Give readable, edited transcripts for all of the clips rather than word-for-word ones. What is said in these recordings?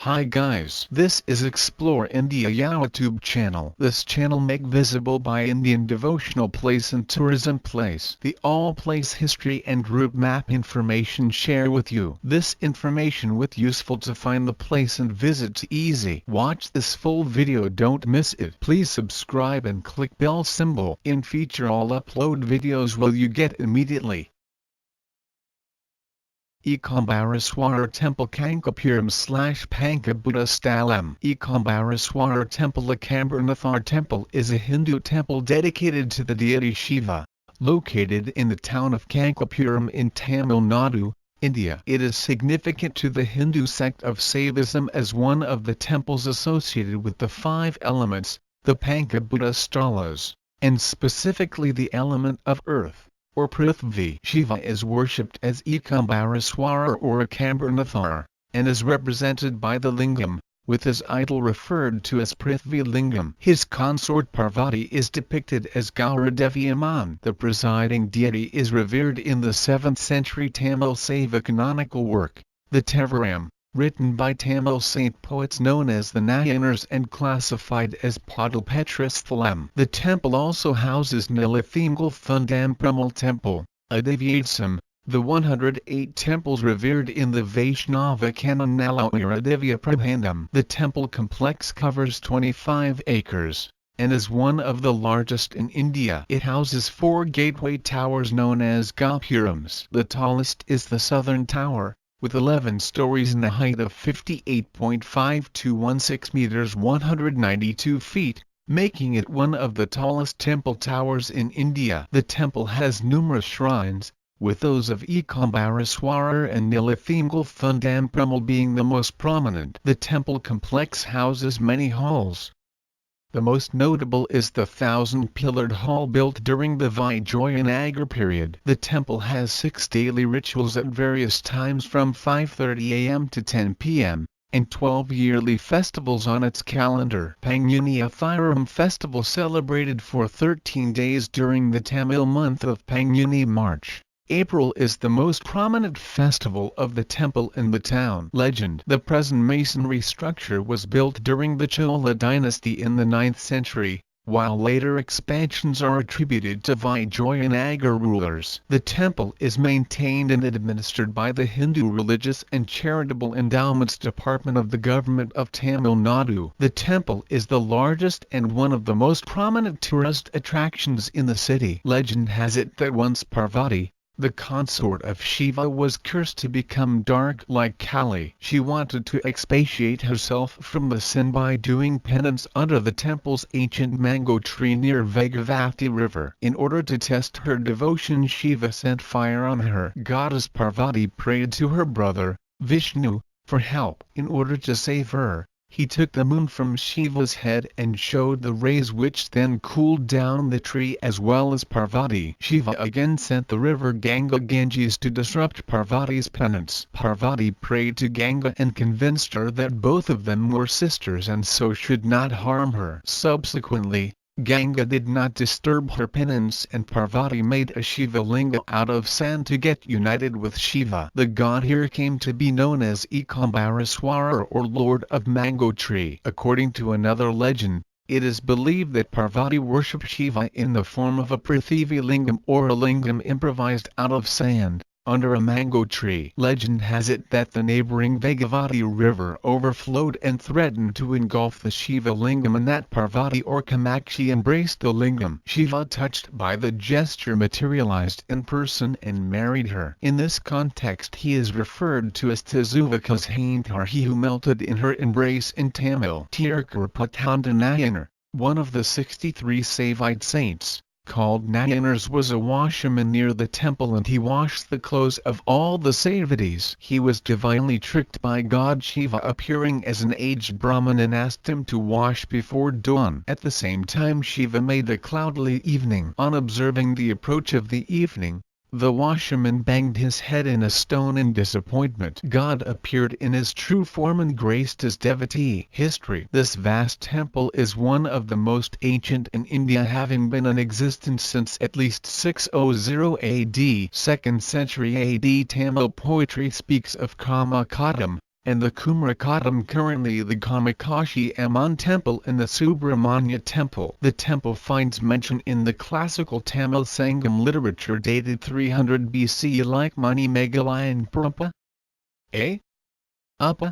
Hi guys, this is Explore India YouTube channel. This channel make visible by Indian devotional place and tourism place. The all place history and route map information share with you. This information with useful to find the place and visit easy. Watch this full video, don't miss it. Please subscribe and click bell symbol. In feature all upload videos will you get immediately. Ekambareswarar Temple Kanchipuram / Pancha Bhoota Sthalam. Ekambareswarar Temple Ekambaranathar Temple is a Hindu temple dedicated to the deity Shiva, located in the town of Kanchipuram in Tamil Nadu, India. It is significant to the Hindu sect of Saivism as one of the temples associated with the 5 elements, the Pancha Bhoota Sthalas, and specifically the element of earth, or Prithvi. Shiva is worshipped as Ekambareswarar or Ekambaranathar, and is represented by the Lingam, with his idol referred to as Prithvi Lingam. His consort Parvati is depicted as Gauradevi Amman. The presiding deity is revered in the 7th century Tamil Saiva canonical work, the Tevaram, written by Tamil saint poets known as the Nayanars and classified as Padalpetrasthalam. The temple also houses Nilathingal Thundam Perumal Temple, a deviatsam, the 108 temples revered in the Vaishnava canon Nalawira Prabhandam. The temple complex covers 25 acres, and is one of the largest in India. It houses 4 gateway towers known as gopurams. The tallest is the southern tower, with 11 stories and a height of 58.5216 meters 192 feet, making it one of the tallest temple towers in India. The temple has numerous shrines, with those of Ekambareswarar and Nilathingal Thundam Perumal being the most prominent. The temple complex houses many halls. The most notable is the 1,000-pillared hall built during the Vijayanagar period. The temple has 6 daily rituals at various times from 5:30 am to 10 pm, and 12 yearly festivals on its calendar. Nilathingal festival celebrated for 13 days during the Tamil month of Panguni March. April is the most prominent festival of the temple in the town. Legend: the present masonry structure was built during the Chola dynasty in the 9th century, while later expansions are attributed to Vijayanagar rulers. The temple is maintained and administered by the Hindu Religious and Charitable Endowments Department of the Government of Tamil Nadu. The temple is the largest and one of the most prominent tourist attractions in the city. Legend has it that once Parvati, the consort of Shiva, was cursed to become dark like Kali. She wanted to expiate herself from the sin by doing penance under the temple's ancient mango tree near Vegavati river. In order to test her devotion, Shiva sent fire on her. Goddess Parvati prayed to her brother, Vishnu, for help. In order to save her, he took the moon from Shiva's head and showed the rays, which then cooled down the tree as well as Parvati. Shiva again sent the river Ganges to disrupt Parvati's penance. Parvati prayed to Ganga and convinced her that both of them were sisters and so should not harm her. Subsequently, Ganga did not disturb her penance and Parvati made a Shiva Linga out of sand to get united with Shiva. The god here came to be known as Ekambareswarar or Lord of Mango Tree. According to another legend, it is believed that Parvati worshipped Shiva in the form of a Prithvi Lingam or a lingam improvised out of sand, under a mango tree. Legend has it that the neighboring Vegavati river overflowed and threatened to engulf the Shiva Lingam and that Parvati or Kamakshi embraced the Lingam. Shiva, touched by the gesture, materialized in person and married her. In this context he is referred to as Tazuvaka's Haintar, he who melted in her embrace in Tamil. Tirukkurupatanda Nayanar, one of the 63 Saivite saints, called Nayanars, was a washerman near the temple and he washed the clothes of all the Saivites. He was divinely tricked by god Shiva appearing as an aged Brahmin and asked him to wash before dawn. At the same time Shiva made a cloudly evening. On observing the approach of the evening, the washerman banged his head in a stone in disappointment. God appeared in his true form and graced his devotee. History: this vast temple is one of the most ancient in India, having been in existence since at least 600 AD. 2nd century AD Tamil poetry speaks of Kamakadam, and the Kumarakotam, currently the Kamakashi Amman Temple and the Subramanya Temple. The temple finds mention in the classical Tamil Sangam literature dated 300 BC like Mani Megalayan Purpa. Uppa.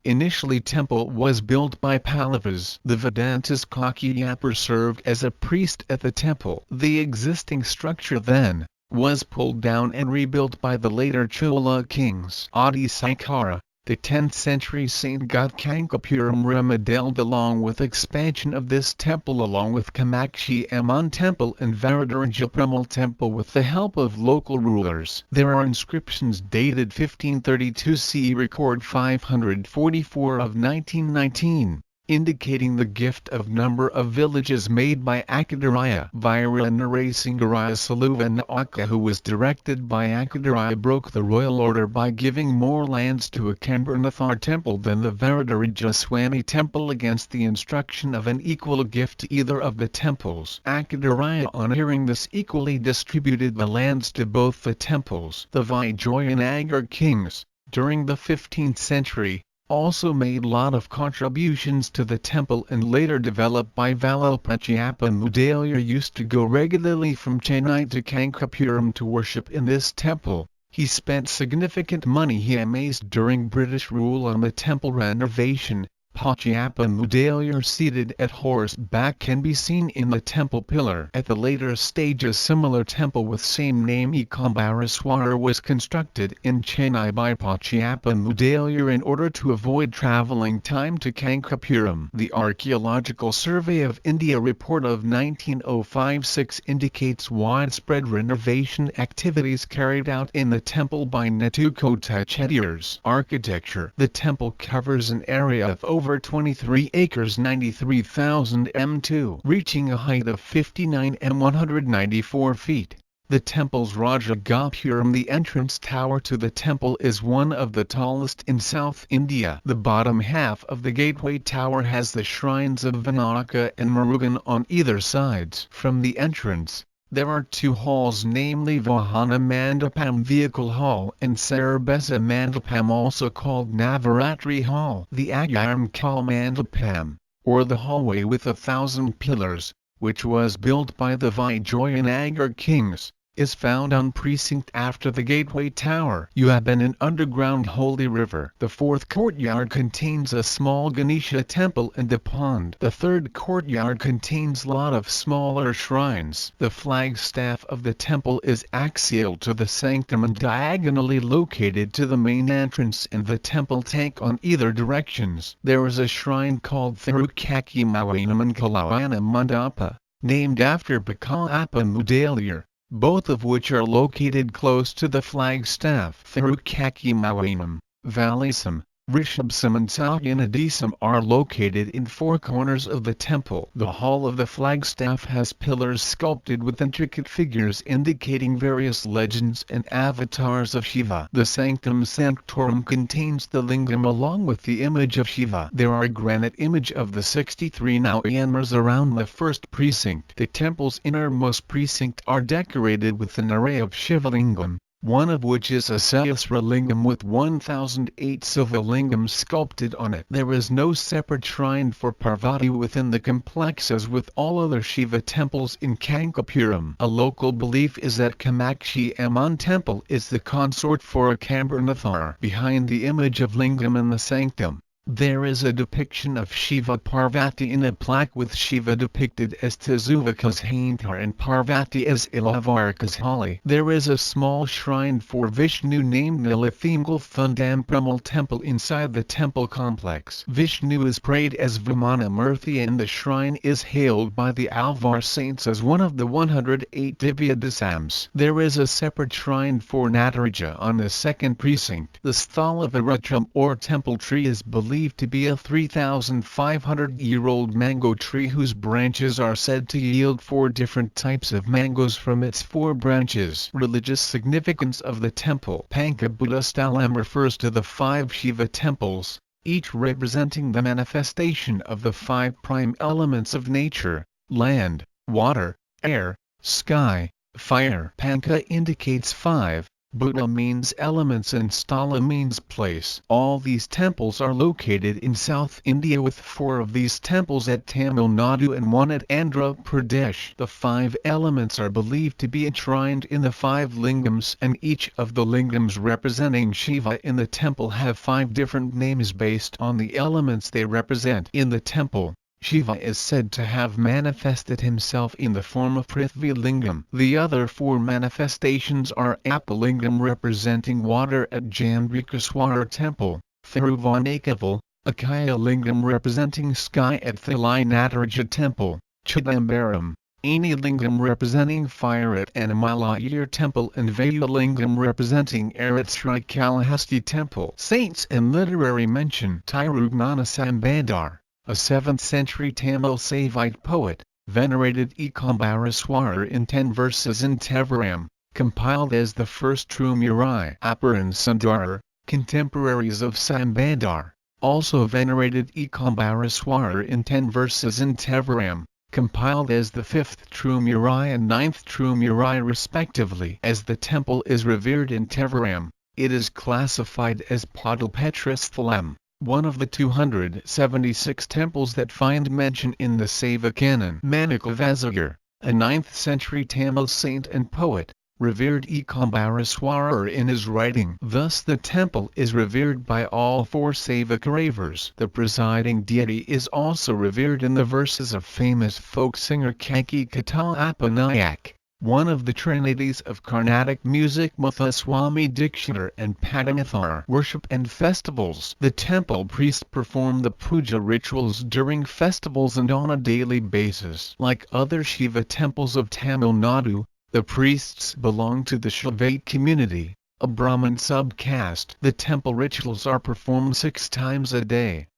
Initially temple was built by Pallavas. The Vedantas Kakiyapar served as a priest at the temple. The existing structure then was pulled down and rebuilt by the later Chola kings. Adi Saikara, the 10th century saint, got Kanchipuram remodeled along with expansion of this temple along with Kamakshi Amman Temple and Varadaraja Perumal Temple with the help of local rulers. There are inscriptions dated 1532 CE, record 544 of 1919. Indicating the gift of number of villages made by Akadaraya. Vira Narasingaraya Saluva Naaka, who was directed by Akadaraya, broke the royal order by giving more lands to Ekambaranathar Temple than the Varadaraja Swami Temple against the instruction of an equal gift to either of the temples. Akadaraya, on hearing this, equally distributed the lands to both the temples. The Vijayanagar kings, during the 15th century, also made lot of contributions to the temple, and later developed by Pancha Bhoota used to go regularly from Chennai to Kanchipuram to worship in this temple. He spent significant money he amassed during British rule on the temple renovation. Pancha Bhoota seated at horseback can be seen in the temple pillar. At the later stage a similar temple with same name Ekambareswarar was constructed in Chennai by Pancha Bhoota in order to avoid travelling time to Kanchipuram. The Archaeological Survey of India report of 19056 indicates widespread renovation activities carried out in the temple by Netukota Chettiars. Architecture. The temple covers an area of over 23 acres 93,000 m2, reaching a height of 59 m 194 feet. The temple's Raja Gopuram, the entrance tower to the temple, is one of the tallest in South India. The bottom half of the gateway tower has the shrines of Vinayaka and Murugan on either sides. From the entrance, there are two halls, namely Vahana Mandapam, Vehicle Hall, and Sarabesa Mandapam, also called Navaratri Hall. The Agaram Kal Mandapam, or the hallway with 1,000 pillars, which was built by the Vijayanagar kings, is found on precinct after the gateway tower. You have been an underground holy river. The fourth courtyard contains a small Ganesha temple and a pond. The third courtyard contains lot of smaller shrines. The flagstaff of the temple is axial to the sanctum and diagonally located to the main entrance and the temple tank on either directions. There is a shrine called Thirukaki Mawanam and Kalayana Mandapa, named after Bakalapa Mudaliar, both of which are located close to the flagstaff. Thirukaki Mawanam, Valisam, Rishabhsam and Salyanadisam are located in four corners of the temple. The hall of the flagstaff has pillars sculpted with intricate figures indicating various legends and avatars of Shiva. The sanctum sanctorum contains the lingam along with the image of Shiva. There are granite image of the 63 Nayanmars around the first precinct. The temple's innermost precinct are decorated with an array of Shivalingam, one of which is a Sahasra Lingam with 1008 Sivalingams sculpted on it. There is no separate shrine for Parvati within the complex as with all other Shiva temples in Kanchipuram. A local belief is that Kamakshi Amman Temple is the consort for Ekambaranathar. Behind the image of Lingam in the sanctum, there is a depiction of Shiva Parvati in a plaque with Shiva depicted as Tazuvaka's Haintar and Parvati as Ilavaraka's Holly. There is a small shrine for Vishnu named Nilathingal Thundam Perumal Temple inside the temple complex. Vishnu is prayed as Vimanamurthy and the shrine is hailed by the Alvar saints as one of the 108 Divya Dasams. There is a separate shrine for Nataraja on the second precinct. The Sthalavaratam or temple tree is believed to be a 3,500-year-old mango tree whose branches are said to yield 4 different types of mangoes from its 4 branches. Religious significance of the temple. Pancha Bhoota Stalam refers to the 5 Shiva temples, each representing the manifestation of the 5 prime elements of nature: land, water, air, sky, fire. Pancha indicates 5, Bhoota means elements and Sthala means place. All these temples are located in South India, with 4 of these temples at Tamil Nadu and 1 at Andhra Pradesh. The 5 elements are believed to be enshrined in the 5 lingams, and each of the lingams representing Shiva in the temple have 5 different names based on the elements they represent. In the temple, Shiva is said to have manifested himself in the form of Prithvi Lingam. The other 4 manifestations are Apalingam representing water at Ekambareswarar Temple, Thiruvanaikaval, Akaya Lingam representing sky at Thilainatharaja Temple, Chidambaram, Ani Lingam representing fire at Animalayar Temple, and Vayu Lingam representing air at Srikalahasti Temple. Saints and literary mention Tirugnana Sambandar, a 7th century Tamil Saivite poet, venerated Ekambareswarar in 10 verses in Tevaram, compiled as the first true Murai. Appar and Sundar, contemporaries of Sambandar, also venerated Ekambareswarar in 10 verses in Tevaram, compiled as the 5th true Murai and 9th true Murai respectively. As the temple is revered in Tevaram, it is classified as Padalpetra Sthalam, one of the 276 temples that find mention in the Saiva canon. Manikavazayar, a 9th century Tamil saint and poet, revered Ekambareswarar in his writing. Thus the temple is revered by all 4 Saivakaravers. The presiding deity is also revered in the verses of famous folk singer Kanki Katal Appanayak, one of the trinities of Carnatic music. Muthuswami Dikshiter and Padanathar. Worship and festivals. The temple priests perform the puja rituals during festivals and on a daily basis. Like other Shiva temples of Tamil Nadu, the priests belong to the Shaivite community, a Brahmin subcaste. The temple rituals are performed 6 times a day.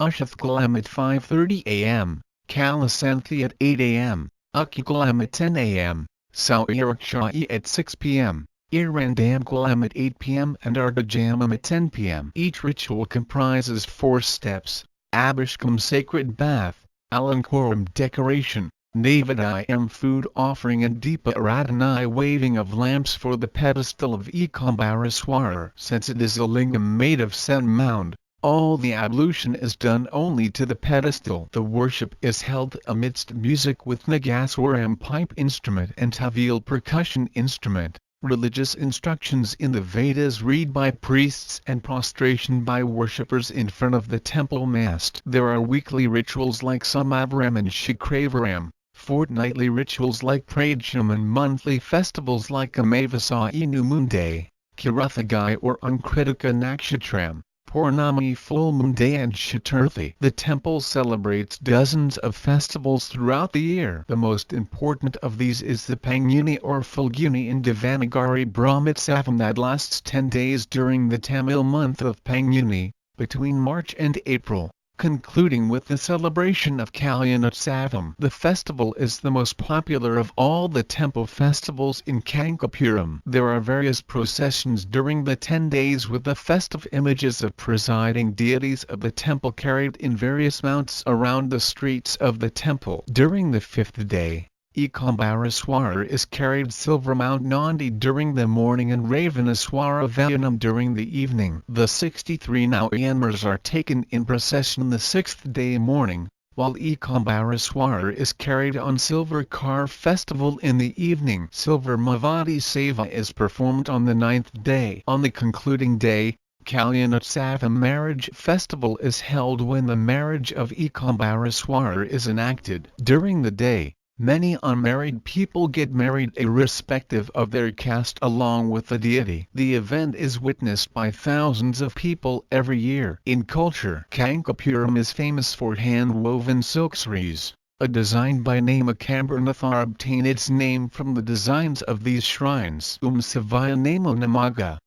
Ushathkalam at 5:30 am, Kalasanthi at 8 am, Ukkalam at 10 am, Sauyarakshayi at 6 pm, Irandamkalam at 8 pm and Ardajamam at 10 pm. Each ritual comprises 4 steps: Abhishekam sacred bath, Alankaram decoration, Navadayam food offering, and Deepa Aradhanai waving of lamps for the pedestal of Ekambareswarar. Since it is a lingam made of sand mound, all the ablution is done only to the pedestal. The worship is held amidst music with Nagaswaram pipe instrument and Tavil percussion instrument. Religious instructions in the Vedas read by priests and prostration by worshippers in front of the temple mast. There are weekly rituals like Samavaram and Shikravaram, fortnightly rituals like Pradesham, and monthly festivals like Amavasai New Day, Kirathagai or Ankritika Nakshatram, Purnami Full Moon Day, and Chaturthi. The temple celebrates dozens of festivals throughout the year. The most important of these is the Panguni or Falguni in Devanagari Brahmotsavam that lasts 10 days during the Tamil month of Panguni, between March and April, concluding with the celebration of Kalyanotsavam. The festival is the most popular of all the temple festivals in Kanchipuram. There are various processions during the 10 days with the festive images of presiding deities of the temple carried in various mounts around the streets of the temple. During the 5th day, Ekambareswarar is carried silver Mount Nandi during the morning and Ravanaswara Vayanam during the evening. The 63 Nayanmars are taken in procession the 6th day morning, while Ekambareswarar is carried on silver car festival in the evening. Silver Mavati Seva is performed on the 9th day. On the concluding day, Kalyanotsavam marriage festival is held when the marriage of Ekambareswarar is enacted. During the day, many unmarried people get married irrespective of their caste along with the deity. The event is witnessed by thousands of people every year. In culture, Kanchipuram is famous for hand-woven silk sarees. A design by name Ekambaranathar obtained its name from the designs of these shrines. Sivaya Namo Namaga.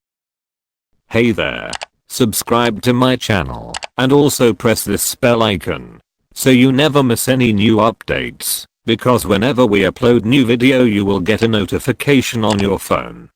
Hey there, subscribe to my channel, and also press this bell icon, so you never miss any new updates. Because whenever we upload new video you will get a notification on your phone.